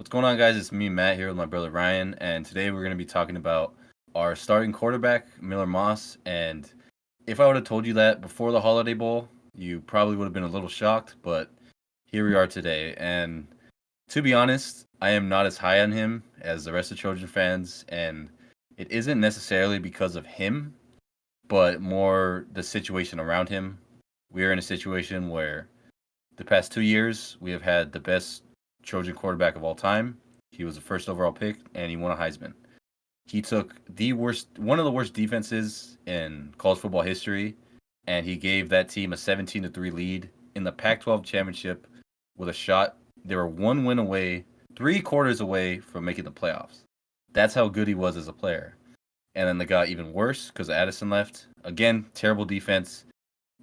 What's going on, guys? It's me, Matt, here with my brother Ryan, and today we're going to be talking about our starting quarterback, Miller Moss. And if I would have told you that before the Holiday Bowl, you probably would have been a little shocked, but here we are today. And to be honest, I am not as high on him as the rest of Trojan fans, and it isn't necessarily because of him, but more the situation around him. We are in a situation where the past 2 years, we have had the best Trojan quarterback of all time. He was the first overall pick, and he won a Heisman. He took one of the worst defenses in college football history, and he gave that team a 17-3 lead in the Pac-12 championship with a shot. They were one win away, 3 quarters away from making the playoffs. That's how good he was as a player. And then they got even worse because Addison left. Again, terrible defense.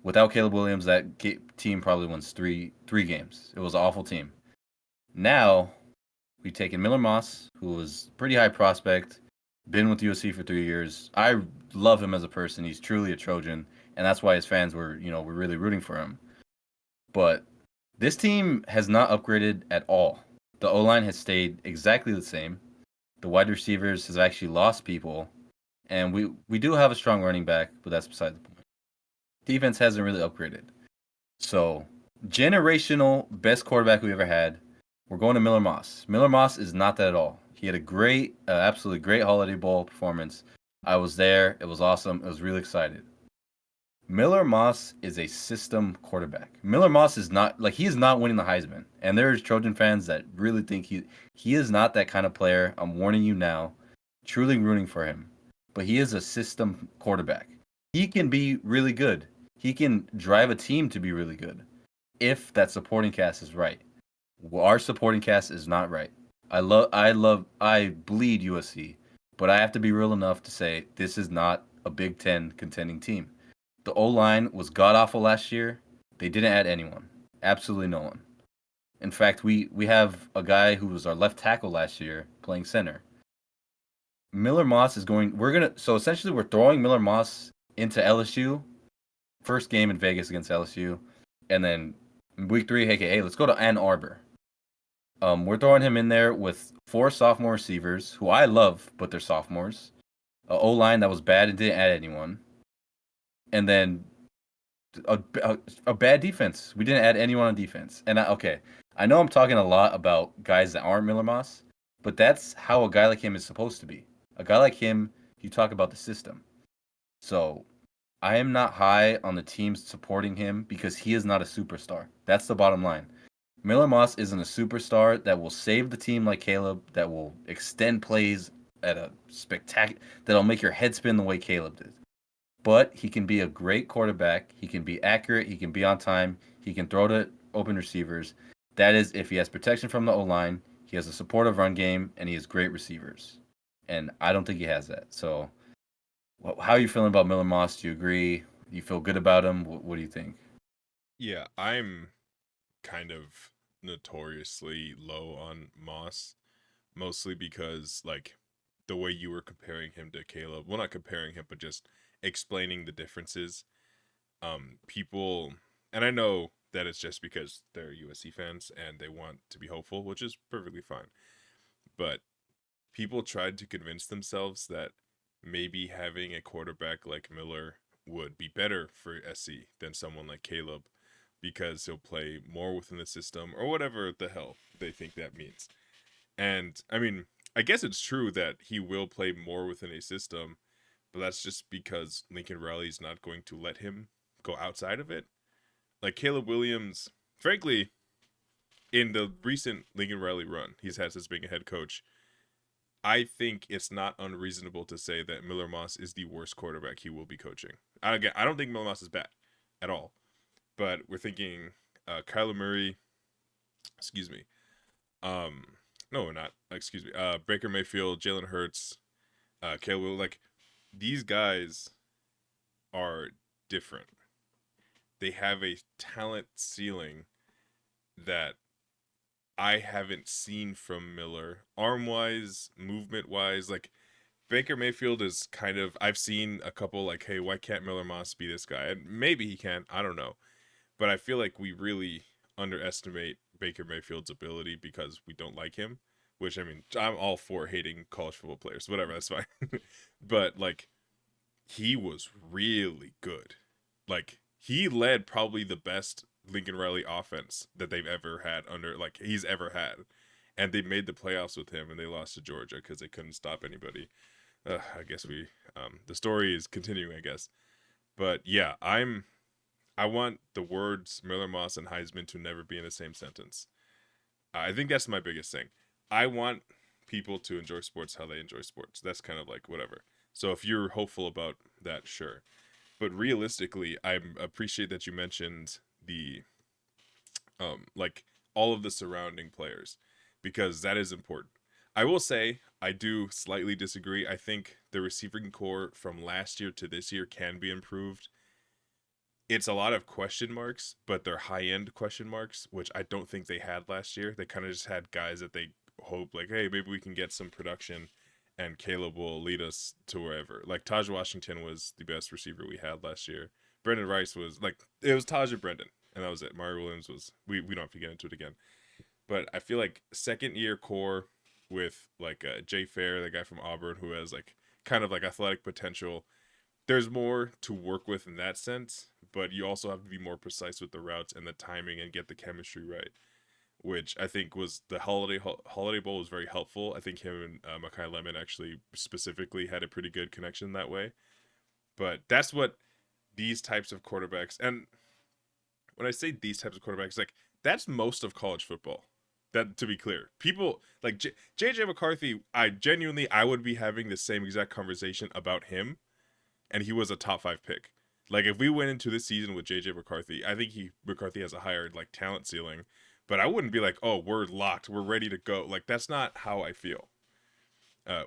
Without Caleb Williams, that team probably wins three games. It was an awful team. Now we've taken Miller Moss, who was a pretty high prospect, been with USC for 3 years. I love him as a person. He's truly a Trojan, and that's why his fans were really rooting for him. But this team has not upgraded at all. The O line has stayed exactly the same. The wide receivers has actually lost people, and we do have a strong running back, but that's beside the point. Defense hasn't really upgraded. So, generational best quarterback we ever had. We're going to Miller Moss. Miller Moss is not that at all. He had a great, absolutely great Holiday Bowl performance. I was there. It was awesome. I was really excited. Miller Moss is a system quarterback. Miller Moss is not like he is not winning the Heisman. And there's Trojan fans that really think he is not that kind of player. I'm warning you now. Truly rooting for him. But he is a system quarterback. He can be really good. He can drive a team to be really good if that supporting cast is right. Well, our supporting cast is not right. I bleed USC, but I have to be real enough to say this is not a Big Ten contending team. The O line was god awful last year. They didn't add anyone, absolutely no one. In fact, we have a guy who was our left tackle last year playing center. Miller Moss is going. We're gonna so essentially we're throwing Miller Moss into LSU, first game in Vegas against LSU, and then week 3, hey, let's go to Ann Arbor. We're throwing him in there with 4 sophomore receivers who I love, but they're sophomores. A O line that was bad and didn't add anyone, and then a bad defense. We didn't add anyone on defense. And I know I'm talking a lot about guys that aren't Miller Moss, but that's how a guy like him is supposed to be. A guy like him, you talk about the system. So I am not high on the teams supporting him because he is not a superstar. That's the bottom line. Miller Moss isn't a superstar that will save the team like Caleb, that will extend plays at a spectacular, that'll make your head spin the way Caleb did. But he can be a great quarterback. He can be accurate. He can be on time. He can throw to open receivers. That is if he has protection from the O line, he has a supportive run game, and he has great receivers. And I don't think he has that. So, how are you feeling about Miller Moss? Do you agree? Do you feel good about him? What do you think? Yeah, I'm kind of notoriously low on Moss, mostly because like the way you were comparing him to Caleb, well not comparing him, but just explaining the differences. People and I know that it's just because they're USC fans and they want to be hopeful, which is perfectly fine. But people tried to convince themselves that maybe having a quarterback like Miller would be better for SC than someone like Caleb because he'll play more within the system or whatever the hell they think that means. And I mean, I guess it's true that he will play more within a system, but that's just because Lincoln Riley's not going to let him go outside of it. Like Caleb Williams, frankly, in the recent Lincoln Riley run he's had since being a head coach, I think it's not unreasonable to say that Miller Moss is the worst quarterback he will be coaching. Again, I don't think Miller Moss is bad at all, but we're thinking Kyler Murray, excuse me. Um, no, we're not. Excuse me. Baker Mayfield, Jalen Hurts, Caleb Will. Like these guys are different. They have a talent ceiling that I haven't seen from Miller, arm wise, movement wise. Like Baker Mayfield is kind of, I've seen a couple like, hey, why can't Miller Moss be this guy? And maybe he can. I don't know. But I feel like we really underestimate Baker Mayfield's ability because we don't like him, which I mean, I'm all for hating college football players, whatever, that's fine. But like, he was really good. Like, he led probably the best Lincoln Riley offense that they've ever had under, like, he's ever had. And they made the playoffs with him, and they lost to Georgia because they couldn't stop anybody. I guess the story is continuing, I guess. But yeah, I want the words Miller Moss and Heisman to never be in the same sentence. I think that's my biggest thing. I want people to enjoy sports how they enjoy sports. That's kind of like whatever. So if you're hopeful about that, sure. But realistically, I appreciate that you mentioned the like all of the surrounding players because that is important. I will say I do slightly disagree. I think the receiving core from last year to this year can be improved. It's a lot of question marks, but they're high end question marks, which I don't think they had last year. They kind of just had guys that they hope, like, hey, maybe we can get some production and Caleb will lead us to wherever. Like, Taj Washington was the best receiver we had last year. Brendan Rice was, like, it was Taj and Brendan, and that was it. Mario Williams was, we don't have to get into it again. But I feel like second year core with, like, Jay Fair, the guy from Auburn, who has, like, kind of like athletic potential, there's more to work with in that sense, but you also have to be more precise with the routes and the timing and get the chemistry right, which I think was the Holiday Bowl was very helpful. I think him and Makai Lemon actually specifically had a pretty good connection that way. But that's what these types of quarterbacks, and when I say these types of quarterbacks, like that's most of college football. That to be clear, people like JJ McCarthy, I would be having the same exact conversation about him, and he was a top 5 pick. Like if we went into this season with JJ McCarthy, I think McCarthy has a higher like talent ceiling, but I wouldn't be like, oh, we're locked, we're ready to go. Like that's not how I feel.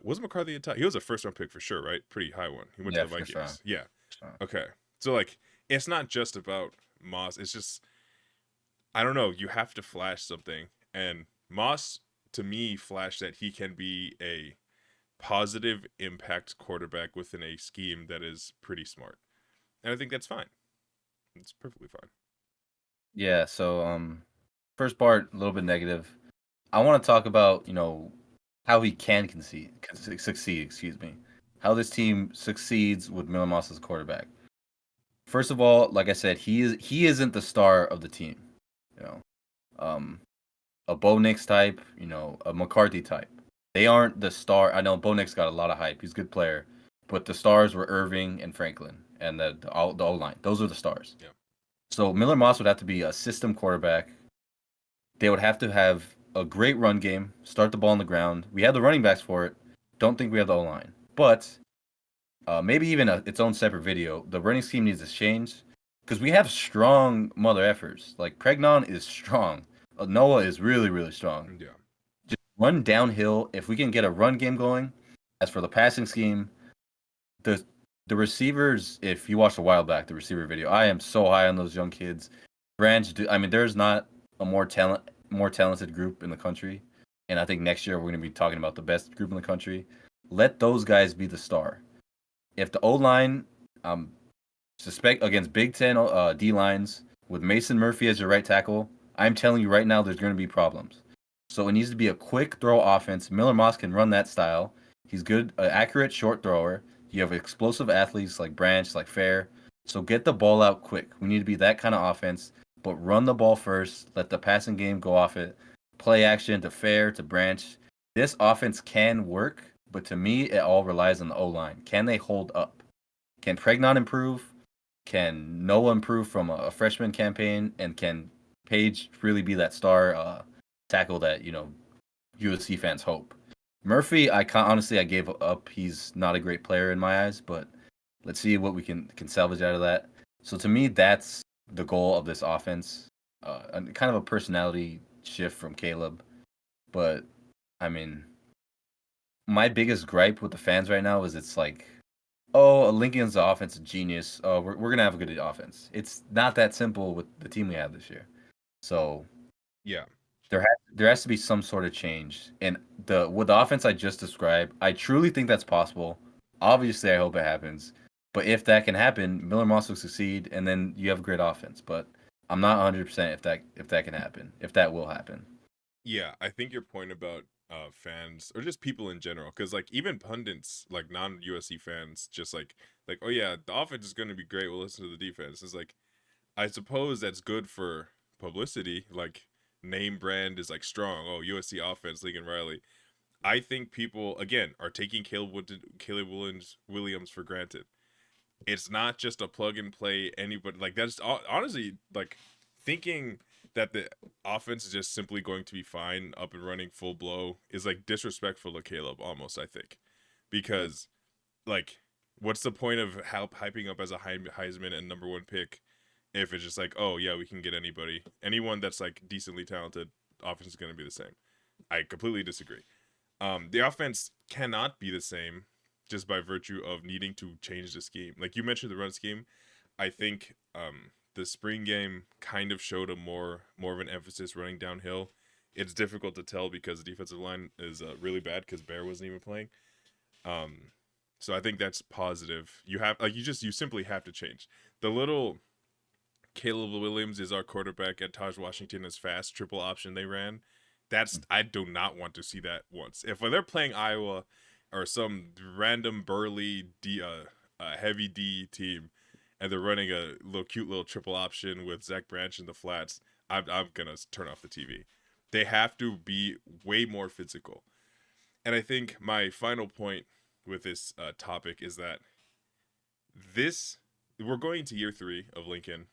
Was McCarthy a top? He was a first round pick for sure, right? Pretty high one. He went to Yeah, the for sure. Vikings. Yeah. Okay. So like, it's not just about Moss. It's just I don't know. You have to flash something, and Moss to me flashed that he can be a positive impact quarterback within a scheme that is pretty smart. And I think that's fine. It's perfectly fine. Yeah, so first part a little bit negative. I want to talk about, how he succeed, excuse me. How this team succeeds with Miller Moss as quarterback. First of all, like I said, he isn't the star of the team. You know, um, a Bo Nix type, a McCarthy type. They aren't the star. I know Bo Nix got a lot of hype. He's a good player, but the stars were Irving and Franklin and the O line. Those are the stars. Yeah. So Miller Moss would have to be a system quarterback. They would have to have a great run game, start the ball on the ground. We have the running backs for it. Don't think we have the O line, but maybe even its own separate video. The running scheme needs to change because we have strong mother effers. Like Pregnon is strong. Noah is really really strong. Yeah. Just run downhill. If we can get a run game going, as for the passing scheme, the the receivers. If you watch a while back the receiver video, I am so high on those young kids. I mean, there's not a more talented group in the country, and I think next year we're going to be talking about the best group in the country. Let those guys be the star. If the O line, suspect against Big Ten D lines with Mason Murphy as your right tackle, I'm telling you right now, there's going to be problems. So it needs to be a quick throw offense. Miller Moss can run that style. He's good, accurate short thrower. You have explosive athletes like Branch, like Fair. So get the ball out quick. We need to be that kind of offense, but run the ball first. Let the passing game go off it. Play action to Fair, to Branch. This offense can work, but to me, it all relies on the O line. Can they hold up? Can Pregnon improve? Can Noah improve from a freshman campaign? And can Page really be that star tackle that USC fans hope? Murphy, honestly I gave up. He's not a great player in my eyes, but let's see what we can salvage out of that. So to me, that's the goal of this offense. Kind of a personality shift from Caleb, but I mean, my biggest gripe with the fans right now is it's like, oh, Lincoln's the offensive genius. Oh, we're gonna have a good offense. It's not that simple with the team we have this year. So Yeah. there has to be some sort of change. And with the offense I just described, I truly think that's possible. Obviously, I hope it happens. But if that can happen, Miller Moss will succeed, and then you have a great offense. But I'm not 100% if that can happen, if that will happen. Yeah, I think your point about fans or just people in general, because like even pundits, like non USC fans, just like oh yeah, the offense is going to be great. We'll listen to the defense. It's like I suppose that's good for publicity. Like name brand is like strong. Oh, USC offense, Lincoln Riley. I think people again are taking Caleb Williams for granted. It's not just a plug and play anybody like that's honestly like thinking that the offense is just simply going to be fine up and running full blow is like disrespectful to Caleb almost, I think, because like what's the point of hyping up as a Heisman and number one pick if it's just like, oh yeah, we can get anyone that's like decently talented, offense is going to be the same. I completely disagree. The offense cannot be the same just by virtue of needing to change the scheme. Like you mentioned the run scheme, I think the spring game kind of showed a more of an emphasis running downhill. It's difficult to tell because the defensive line is really bad because Bear wasn't even playing. Um, so I think that's positive. You have like you simply have to change. The little Caleb Williams is our quarterback at Taj Washington is fast triple option they ran. That's I do not want to see that once. If when they're playing Iowa or some random burly heavy D team and they're running a little cute little triple option with Zach Branch in the flats, I'm gonna turn off the TV. They have to be way more physical. And I think my final point with this topic is that this we're going to year 3 of Lincoln.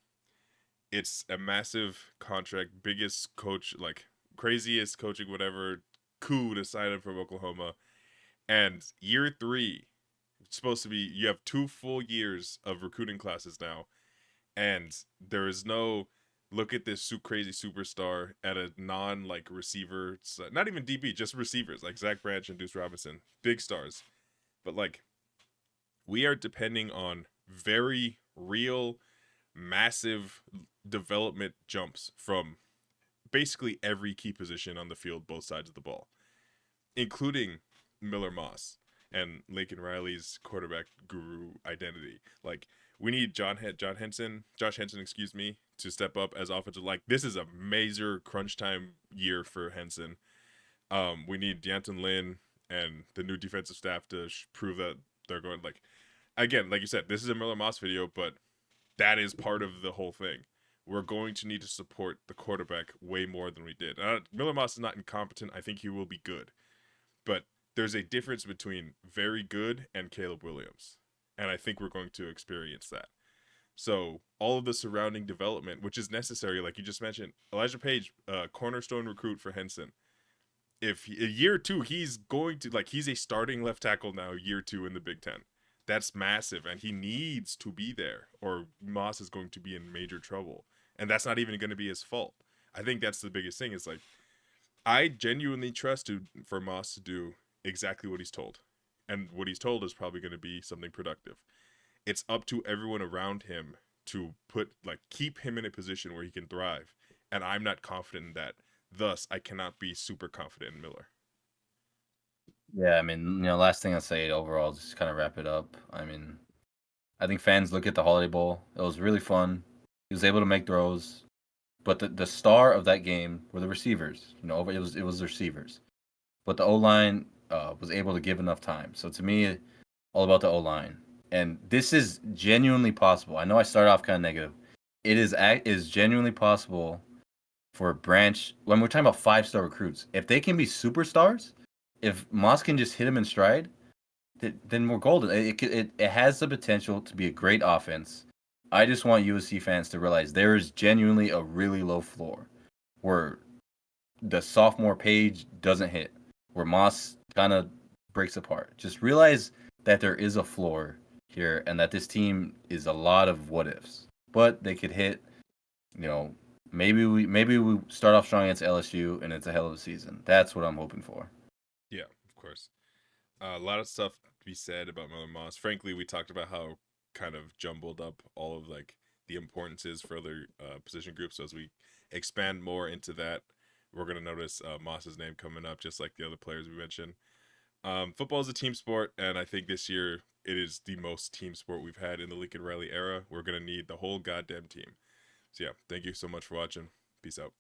It's a massive contract, biggest coach, like craziest coaching, whatever coup to sign him from Oklahoma. And year 3, it's supposed to be, you have 2 full years of recruiting classes now. And there is no look at this crazy superstar at a non like receiver, not even DB, just receivers like Zach Branch and Deuce Robinson, big stars. But like, we are depending on very real, massive development jumps from basically every key position on the field, both sides of the ball, including Miller Moss and Lincoln Riley's quarterback guru identity. Like we need Josh Henson, excuse me, to step up as offensive. Like this is a major crunch time year for Henson. We need D'Anton Lynn and the new defensive staff to prove that they're going like again, like you said, this is a Miller Moss video, but that is part of the whole thing. We're going to need to support the quarterback way more than we did. Miller Moss is not incompetent. I think he will be good. But there's a difference between very good and Caleb Williams. And I think we're going to experience that. So all of the surrounding development, which is necessary, like you just mentioned, Elijah Page, cornerstone recruit for Henson. If year 2, he's going to like he's a starting left tackle now, year 2 in the Big Ten. That's massive, and he needs to be there, or Moss is going to be in major trouble, and that's not even going to be his fault. I think that's the biggest thing. Is like I genuinely trust for Moss to do exactly what he's told, and what he's told is probably going to be something productive. It's up to everyone around him to keep him in a position where he can thrive, and I'm not confident in that. Thus, I cannot be super confident in Miller. Yeah, I mean, last thing I'll say overall, just kind of wrap it up. I mean, I think fans look at the Holiday Bowl. It was really fun. He was able to make throws, but the star of that game were the receivers. It was the receivers, but the O line was able to give enough time. So to me, all about the O line, and this is genuinely possible. I know I started off kind of negative. It is genuinely possible for a Branch when we're talking about 5-star recruits. If they can be superstars, if Moss can just hit him in stride, then we're golden. It has the potential to be a great offense. I just want USC fans to realize there is genuinely a really low floor where the sophomore page doesn't hit, where Moss kind of breaks apart. Just realize that there is a floor here and that this team is a lot of what ifs. But they could hit, you know, maybe we start off strong against LSU and it's a hell of a season. That's what I'm hoping for. Yeah, of course. A lot of stuff to be said about Miller Moss. Frankly, we talked about how kind of jumbled up all of like the importances for other position groups. So as we expand more into that, we're gonna notice Moss's name coming up, just like the other players we mentioned. Football is a team sport, and I think this year it is the most team sport we've had in the Lincoln Riley era. We're gonna need the whole goddamn team. So yeah, thank you so much for watching. Peace out.